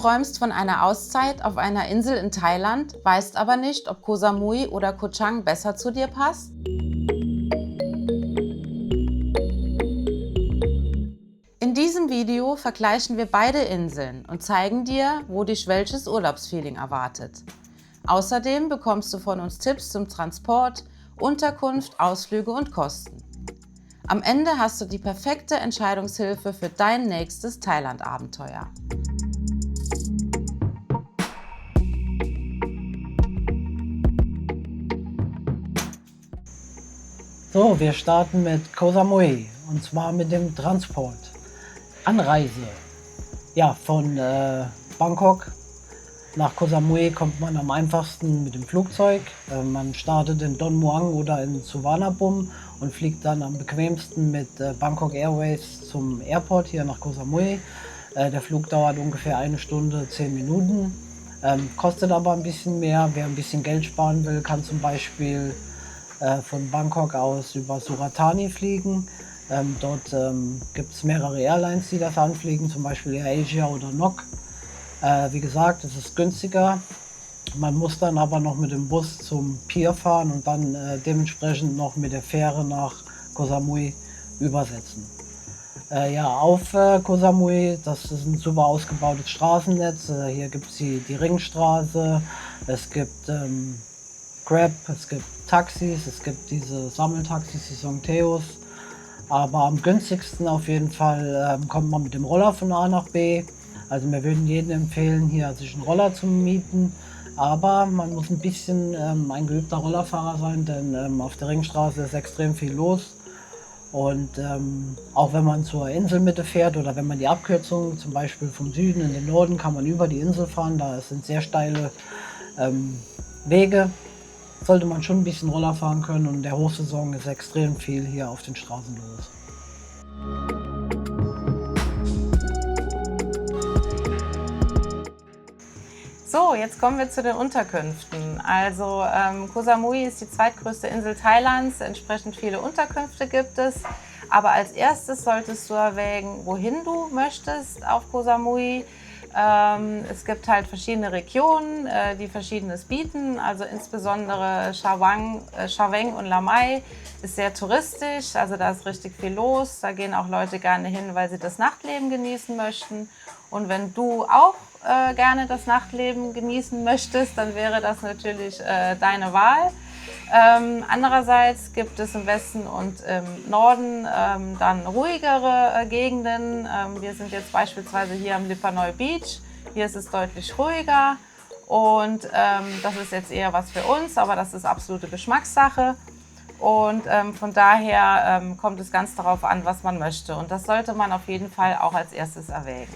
träumst von einer Auszeit auf einer Insel in Thailand, weißt aber nicht, ob Koh Samui oder Koh Chang besser zu dir passt? In diesem Video vergleichen wir beide Inseln und zeigen dir, wo dich welches Urlaubsfeeling erwartet. Außerdem bekommst du von uns Tipps zum Transport, Unterkunft, Ausflüge und Kosten. Am Ende hast du die perfekte Entscheidungshilfe für dein nächstes Thailand-Abenteuer. So, wir starten mit Koh Samui und zwar mit dem Transport. Anreise. Ja, von Bangkok nach Koh Samui kommt man am einfachsten mit dem Flugzeug. Man startet in Don Muang oder in Suvarnabhumi und fliegt dann am bequemsten mit Bangkok Airways zum Airport hier nach Koh Samui. Der Flug dauert ungefähr 1 Stunde, 10 Minuten. Kostet aber ein bisschen mehr. Wer ein bisschen Geld sparen will, kann zum Beispiel von Bangkok aus über Surat Thani fliegen. Dort gibt es mehrere Airlines, die das anfliegen, zum Beispiel AirAsia oder NOC. Wie gesagt, es ist günstiger. Man muss dann aber noch mit dem Bus zum Pier fahren und dann dementsprechend noch mit der Fähre nach Koh Samui übersetzen. Ja, auf Koh Samui, das ist ein super ausgebautes Straßennetz. Hier gibt es die Ringstraße, es gibt Grab, es gibt Taxis, es gibt diese Sammeltaxis, die Songtheos. Aber am günstigsten auf jeden Fall kommt man mit dem Roller von A nach B. Also wir würden jedem empfehlen, hier sich einen Roller zu mieten. Aber man muss ein bisschen ein geübter Rollerfahrer sein, denn auf der Ringstraße ist extrem viel los. Und auch wenn man zur Inselmitte fährt oder wenn man die Abkürzung zum Beispiel vom Süden in den Norden, kann man über die Insel fahren. Da sind sehr steile Wege. Sollte man schon ein bisschen Roller fahren können und in der Hochsaison ist extrem viel hier auf den Straßen los. So, jetzt kommen wir zu den Unterkünften. Also Koh Samui ist die zweitgrößte Insel Thailands, entsprechend viele Unterkünfte gibt es. Aber als erstes solltest du erwägen, wohin du möchtest auf Koh Samui. Es gibt halt verschiedene Regionen, die Verschiedenes bieten. Also insbesondere Chaweng und Lamai ist sehr touristisch, also da ist richtig viel los. Da gehen auch Leute gerne hin, weil sie das Nachtleben genießen möchten. Und wenn du auch gerne das Nachtleben genießen möchtest, dann wäre das natürlich deine Wahl. Andererseits gibt es im Westen und im Norden dann ruhigere Gegenden. Wir sind jetzt beispielsweise hier am Lipa Noi Beach. Hier ist es deutlich ruhiger und das ist jetzt eher was für uns, aber das ist absolute Geschmackssache. Und von daher kommt es ganz darauf an, was man möchte. Und das sollte man auf jeden Fall auch als erstes erwägen.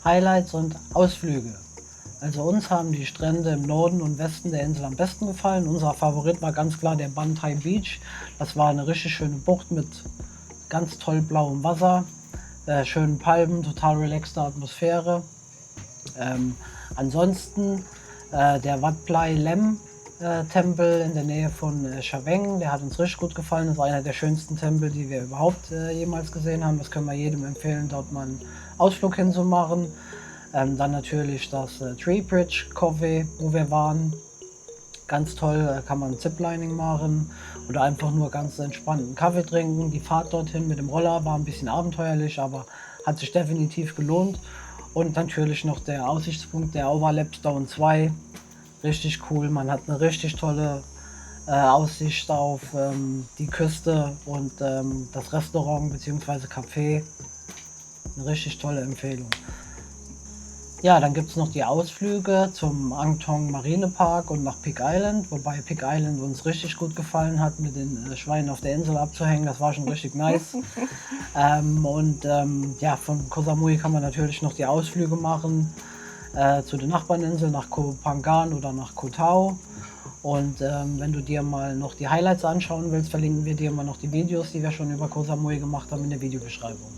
Highlights und Ausflüge. Also uns haben die Strände im Norden und Westen der Insel am besten gefallen. Unser Favorit war ganz klar der Ban Thai Beach. Das war eine richtig schöne Bucht mit ganz toll blauem Wasser, schönen Palmen, total relaxte Atmosphäre. Ansonsten der Wat Plai Lem Tempel in der Nähe von Chaweng, der hat uns richtig gut gefallen. Das ist einer der schönsten Tempel, die wir überhaupt jemals gesehen haben. Das können wir jedem empfehlen, dort mal einen Ausflug hinzumachen. Dann natürlich das Tree Bridge Coffee, wo wir waren. Ganz toll, kann man Ziplining machen oder einfach nur ganz entspannten Kaffee trinken. Die Fahrt dorthin mit dem Roller war ein bisschen abenteuerlich, aber hat sich definitiv gelohnt. Und natürlich noch der Aussichtspunkt der Overlapstone 2. Richtig cool, man hat eine richtig tolle Aussicht auf die Küste und das Restaurant bzw. Café. Eine richtig tolle Empfehlung. Ja, dann gibt es noch die Ausflüge zum Ang Thong Marinepark und nach Pig Island, wobei Pig Island uns richtig gut gefallen hat, mit den Schweinen auf der Insel abzuhängen. Das war schon richtig nice. Ja, von Koh Samui kann man natürlich noch die Ausflüge machen zu den Nachbarninseln, nach Koh Phangan oder nach Koh Tao. Und wenn du dir mal noch die Highlights anschauen willst, verlinken wir dir mal noch die Videos, die wir schon über Koh Samui gemacht haben, in der Videobeschreibung.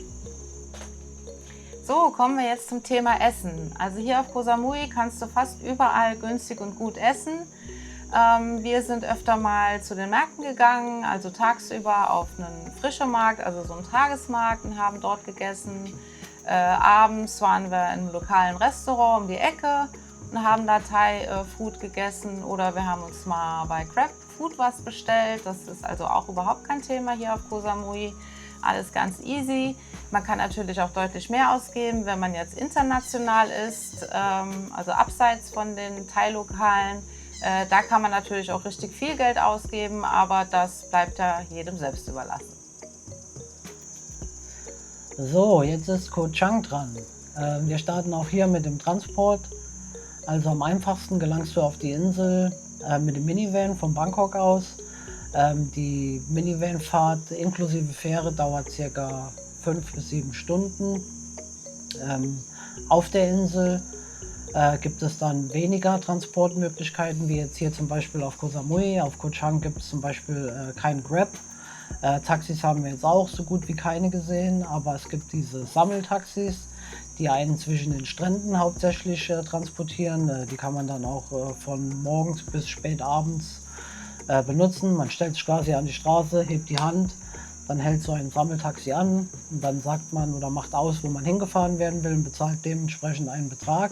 So, kommen wir jetzt zum Thema Essen. Also hier auf Koh Samui kannst du fast überall günstig und gut essen. Wir sind öfter mal zu den Märkten gegangen, also tagsüber auf einen frischen Markt, also so einen Tagesmarkt, und haben dort gegessen. Abends waren wir in einem lokalen Restaurant um die Ecke und haben da Thai-Food gegessen, oder wir haben uns mal bei Crab Food was bestellt. Das ist also auch überhaupt kein Thema hier auf Koh Samui. Alles ganz easy. Man kann natürlich auch deutlich mehr ausgeben, wenn man jetzt international ist, also abseits von den Thai-Lokalen. Da kann man natürlich auch richtig viel Geld ausgeben, aber das bleibt ja jedem selbst überlassen. So, jetzt ist Koh Chang dran. Wir starten auch hier mit dem Transport. Also am einfachsten gelangst du auf die Insel mit dem Minivan von Bangkok aus. Die Minivan-Fahrt inklusive Fähre dauert ca. 5 bis 7 Stunden. Auf der Insel gibt es dann weniger Transportmöglichkeiten, wie jetzt hier zum Beispiel auf Koh Samui. Auf Koh Chang gibt es zum Beispiel kein Grab. Taxis haben wir jetzt auch so gut wie keine gesehen, aber es gibt diese Sammeltaxis, die einen zwischen den Stränden hauptsächlich transportieren. Die kann man dann auch von morgens bis spät abends benutzen. Man stellt sich quasi an die Straße, hebt die Hand, dann hält so ein Sammeltaxi an und dann sagt man oder macht aus, wo man hingefahren werden will und bezahlt dementsprechend einen Betrag.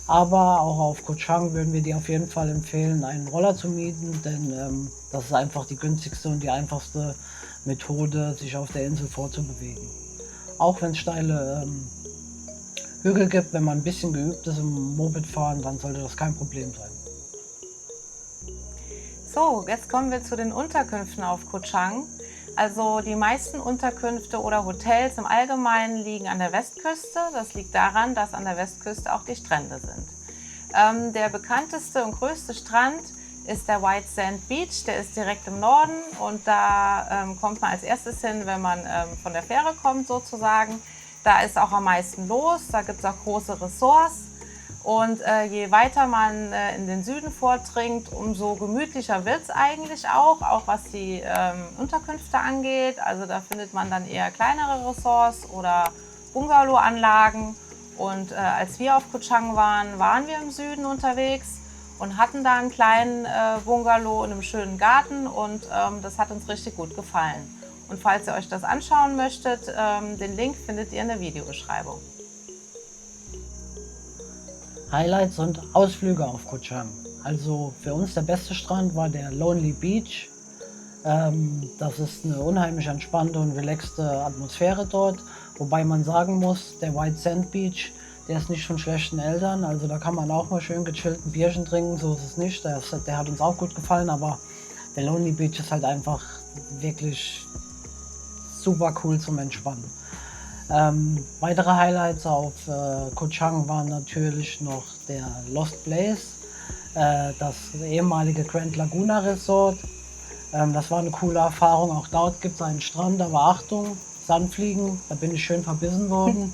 Aber auch auf Koh Chang würden wir dir auf jeden Fall empfehlen, einen Roller zu mieten, denn das ist einfach die günstigste und die einfachste Methode, sich auf der Insel fortzubewegen. Auch wenn es steile Hügel gibt, wenn man ein bisschen geübt ist im Mopedfahren, dann sollte das kein Problem sein. So, jetzt kommen wir zu den Unterkünften auf Koh Chang. Also die meisten Unterkünfte oder Hotels im Allgemeinen liegen an der Westküste. Das liegt daran, dass an der Westküste auch die Strände sind. Der bekannteste und größte Strand ist der White Sand Beach. Der ist direkt im Norden und da kommt man als erstes hin, wenn man von der Fähre kommt sozusagen. Da ist auch am meisten los, da gibt es auch große Ressorts. Und je weiter man in den Süden vordringt, umso gemütlicher wird es eigentlich auch was die Unterkünfte angeht. Also da findet man dann eher kleinere Ressorts oder Bungalow-Anlagen. Und als wir auf Koh Chang waren, waren wir im Süden unterwegs und hatten da einen kleinen Bungalow in einem schönen Garten und das hat uns richtig gut gefallen. Und falls ihr euch das anschauen möchtet, den Link findet ihr in der Videobeschreibung. Highlights und Ausflüge auf Koh Chang. Also für uns der beste Strand war der Lonely Beach. Das ist eine unheimlich entspannte und relaxte Atmosphäre dort. Wobei man sagen muss, der White Sand Beach, der ist nicht von schlechten Eltern. Also da kann man auch mal schön gechillt ein Bierchen trinken, so ist es nicht. Der hat uns auch gut gefallen, aber der Lonely Beach ist halt einfach wirklich super cool zum Entspannen. Weitere Highlights auf Koh Chang waren natürlich noch der Lost Place, das ehemalige Grand Laguna Resort. Das war eine coole Erfahrung. Auch dort gibt es einen Strand, aber Achtung, Sandfliegen, da bin ich schön verbissen worden.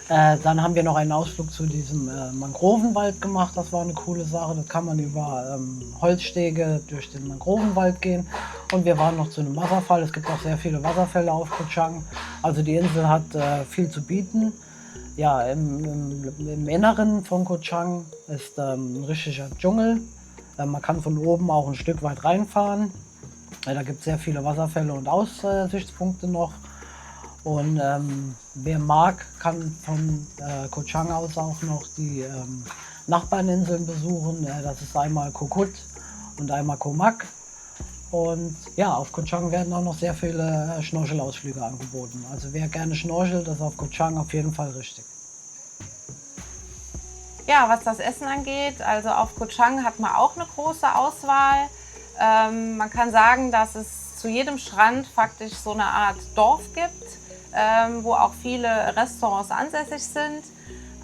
Dann haben wir noch einen Ausflug zu diesem Mangrovenwald gemacht. Das war eine coole Sache. Da kann man über Holzstege durch den Mangrovenwald gehen. Und wir waren noch zu einem Wasserfall. Es gibt auch sehr viele Wasserfälle auf Koh Chang. Also die Insel hat viel zu bieten. Ja, im Inneren von Koh Chang ist ein richtiger Dschungel. Man kann von oben auch ein Stück weit reinfahren. Da gibt es sehr viele Wasserfälle und Aussichtspunkte noch. Und wer mag, kann von Koh Chang aus auch noch die Nachbarninseln besuchen. Das ist einmal Koh Kut und einmal Koh Mak. Und ja, auf Koh Chang werden auch noch sehr viele Schnorchelausflüge angeboten. Also wer gerne schnorchelt, ist auf Koh Chang auf jeden Fall richtig. Ja, was das Essen angeht, also auf Koh Chang hat man auch eine große Auswahl. Man kann sagen, dass es zu jedem Strand faktisch so eine Art Dorf gibt, wo auch viele Restaurants ansässig sind.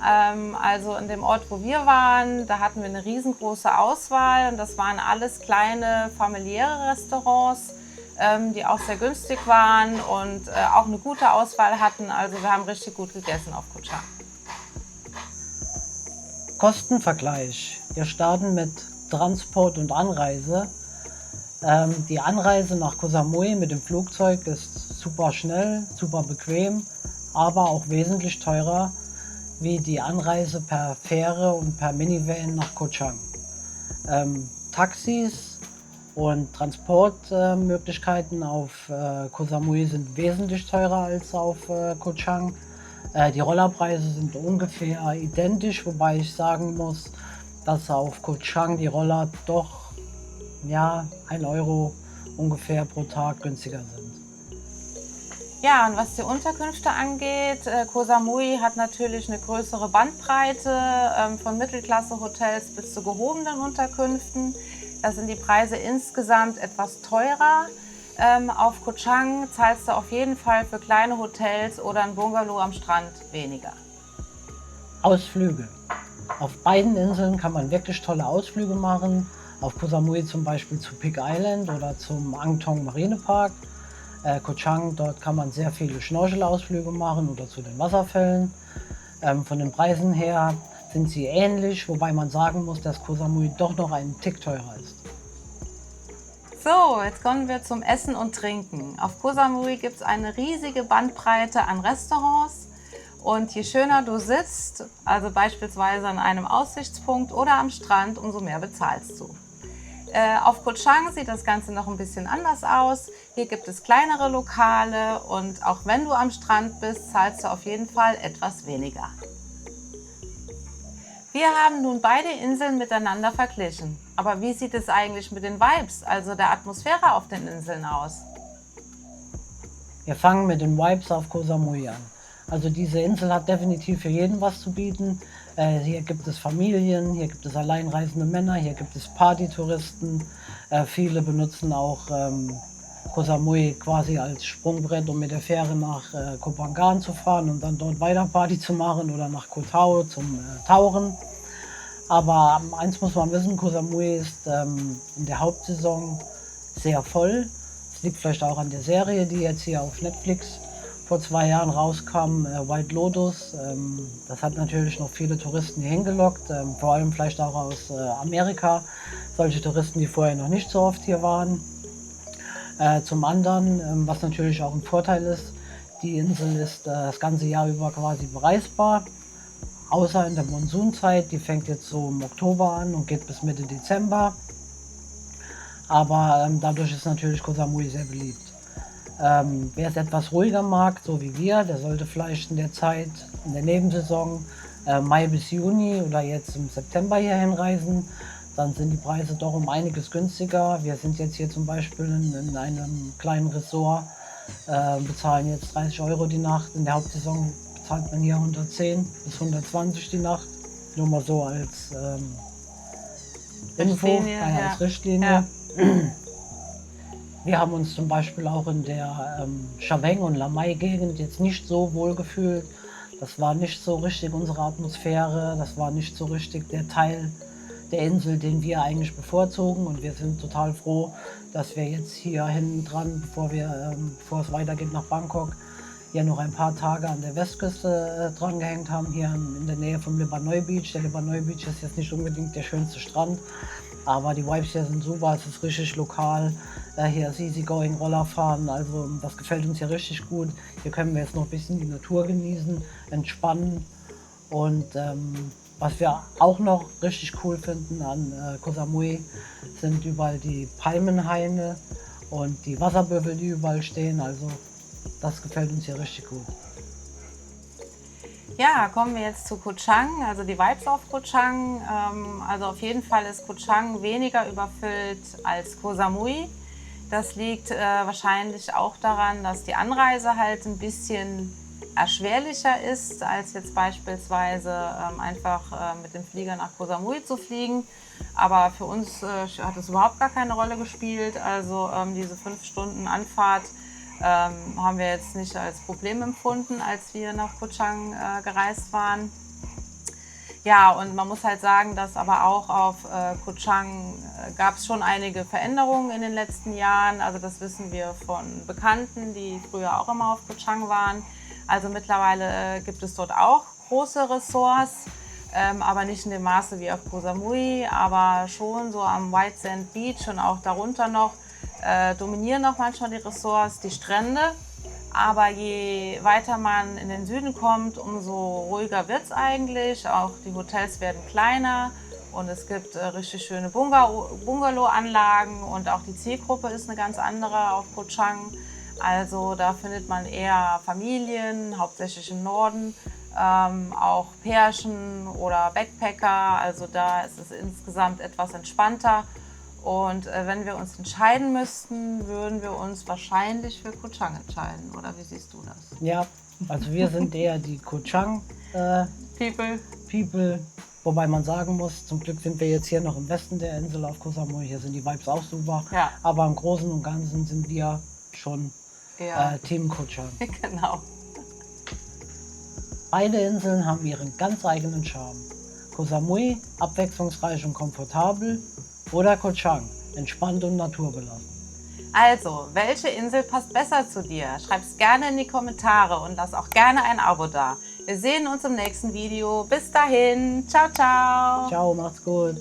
Also in dem Ort, wo wir waren, da hatten wir eine riesengroße Auswahl und das waren alles kleine familiäre Restaurants, die auch sehr günstig waren und auch eine gute Auswahl hatten. Also wir haben richtig gut gegessen auf Koh Chang. Kostenvergleich. Wir starten mit Transport und Anreise. Die Anreise nach Koh Samui mit dem Flugzeug ist super schnell, super bequem, aber auch wesentlich teurer wie die Anreise per Fähre und per Minivan nach Koh Chang. Taxis und Transportmöglichkeiten auf Koh Samui sind wesentlich teurer als auf Koh Chang. Die Rollerpreise sind ungefähr identisch, wobei ich sagen muss, dass auf Koh Chang die Roller doch, ja, 1 € ungefähr pro Tag günstiger sind. Ja, und was die Unterkünfte angeht, Koh Samui hat natürlich eine größere Bandbreite, von Mittelklasse-Hotels bis zu gehobenen Unterkünften. Da sind die Preise insgesamt etwas teurer. Auf Koh Chang zahlst du auf jeden Fall für kleine Hotels oder ein Bungalow am Strand weniger. Ausflüge. Auf beiden Inseln kann man wirklich tolle Ausflüge machen. Auf Koh Samui zum Beispiel zu Pig Island oder zum Angthong Marinepark. Koh Chang, dort kann man sehr viele Schnorchelausflüge machen oder zu den Wasserfällen. Von den Preisen her sind sie ähnlich, wobei man sagen muss, dass Koh Samui doch noch einen Tick teurer ist. So, jetzt kommen wir zum Essen und Trinken. Auf Koh Samui gibt es eine riesige Bandbreite an Restaurants. Und je schöner du sitzt, also beispielsweise an einem Aussichtspunkt oder am Strand, umso mehr bezahlst du. Auf Koh Chang sieht das Ganze noch ein bisschen anders aus. Hier gibt es kleinere Lokale und auch wenn du am Strand bist, zahlst du auf jeden Fall etwas weniger. Wir haben nun beide Inseln miteinander verglichen. Aber wie sieht es eigentlich mit den Vibes, also der Atmosphäre auf den Inseln aus? Wir fangen mit den Vibes auf Koh Samui an. Also diese Insel hat definitiv für jeden was zu bieten. Hier gibt es Familien, hier gibt es alleinreisende Männer, hier gibt es Partytouristen. Viele benutzen auch Koh Samui quasi als Sprungbrett, um mit der Fähre nach Koh Phangan zu fahren und dann dort weiter Party zu machen oder nach Koh Tao zum Tauchen. Aber eins muss man wissen, Koh Samui ist in der Hauptsaison sehr voll. Es liegt vielleicht auch an der Serie, die jetzt hier auf Netflix vor 2 Jahren rauskam, White Lotus. Das hat natürlich noch viele Touristen hier hingelockt, vor allem vielleicht auch aus Amerika. Solche Touristen, die vorher noch nicht so oft hier waren. Zum anderen, was natürlich auch ein Vorteil ist, die Insel ist das ganze Jahr über quasi bereisbar. Außer in der Monsunzeit, die fängt jetzt so im Oktober an und geht bis Mitte Dezember. Aber dadurch ist natürlich Koh Samui sehr beliebt. Wer es etwas ruhiger mag, so wie wir, der sollte vielleicht in der Zeit, in der Nebensaison, Mai bis Juni oder jetzt im September hier hinreisen. Dann sind die Preise doch um einiges günstiger. Wir sind jetzt hier zum Beispiel in einem kleinen Resort, bezahlen jetzt 30 € die Nacht. In der Hauptsaison bezahlt man hier 110 bis 120 die Nacht. Nur mal so als Info, Richtlinie, als Richtlinie. Ja. Wir haben uns zum Beispiel auch in der Chaweng- und Lamai-Gegend jetzt nicht so wohl gefühlt. Das war nicht so richtig unsere Atmosphäre, das war nicht so richtig der Teil der Insel, den wir eigentlich bevorzugen. Und wir sind total froh, dass wir jetzt hier hinten dran, bevor es weitergeht nach Bangkok, hier noch ein paar Tage an der Westküste dran gehängt haben, hier in der Nähe vom Libanoi Beach. Der Libanoi Beach ist jetzt nicht unbedingt der schönste Strand, aber die Vibes hier sind super, es ist richtig lokal. Hier ist Easygoing, Rollerfahren, also das gefällt uns hier richtig gut. Hier können wir jetzt noch ein bisschen die Natur genießen, entspannen. Und was wir auch noch richtig cool finden an Koh Samui, sind überall die Palmenhaine und die Wasserbüffel, die überall stehen. Also das gefällt uns hier richtig gut. Ja, kommen wir jetzt zu Koh Chang, also die Vibes auf Koh Chang. Also auf jeden Fall ist Koh Chang weniger überfüllt als Koh Samui. Das liegt wahrscheinlich auch daran, dass die Anreise halt ein bisschen erschwerlicher ist, als jetzt beispielsweise einfach mit dem Flieger nach Koh Samui zu fliegen. Aber für uns hat es überhaupt gar keine Rolle gespielt. Also diese 5 Stunden Anfahrt haben wir jetzt nicht als Problem empfunden, als wir nach Koh Chang gereist waren. Ja, und man muss halt sagen, dass aber auch auf Koh Chang gab es schon einige Veränderungen in den letzten Jahren. Also das wissen wir von Bekannten, die früher auch immer auf Koh Chang waren. Also mittlerweile gibt es dort auch große Ressorts, aber nicht in dem Maße wie auf Koh Samui, aber schon so am White Sand Beach und auch darunter noch dominieren noch manchmal die Ressorts, die Strände. Aber je weiter man in den Süden kommt, umso ruhiger wird es eigentlich. Auch die Hotels werden kleiner und es gibt richtig schöne Bungalow-Anlagen und auch die Zielgruppe ist eine ganz andere auf Koh Chang. Also da findet man eher Familien, hauptsächlich im Norden, auch Pärchen oder Backpacker. Also da ist es insgesamt etwas entspannter. Und wenn wir uns entscheiden müssten, würden wir uns wahrscheinlich für Koh Chang entscheiden. Oder wie siehst du das? Ja, also wir sind eher die Koh Chang People. Wobei man sagen muss, zum Glück sind wir jetzt hier noch im Westen der Insel auf Koh Samui. Hier sind die Vibes auch super. Ja. Aber im Großen und Ganzen sind wir schon Ja. Team Koh Chang. Genau. Beide Inseln haben ihren ganz eigenen Charme. Koh Samui, abwechslungsreich und komfortabel, oder Koh Chang, entspannt und naturbelassen. Also, welche Insel passt besser zu dir? Schreib's gerne in die Kommentare und lass auch gerne ein Abo da. Wir sehen uns im nächsten Video. Bis dahin. Ciao, ciao. Ciao, macht's gut.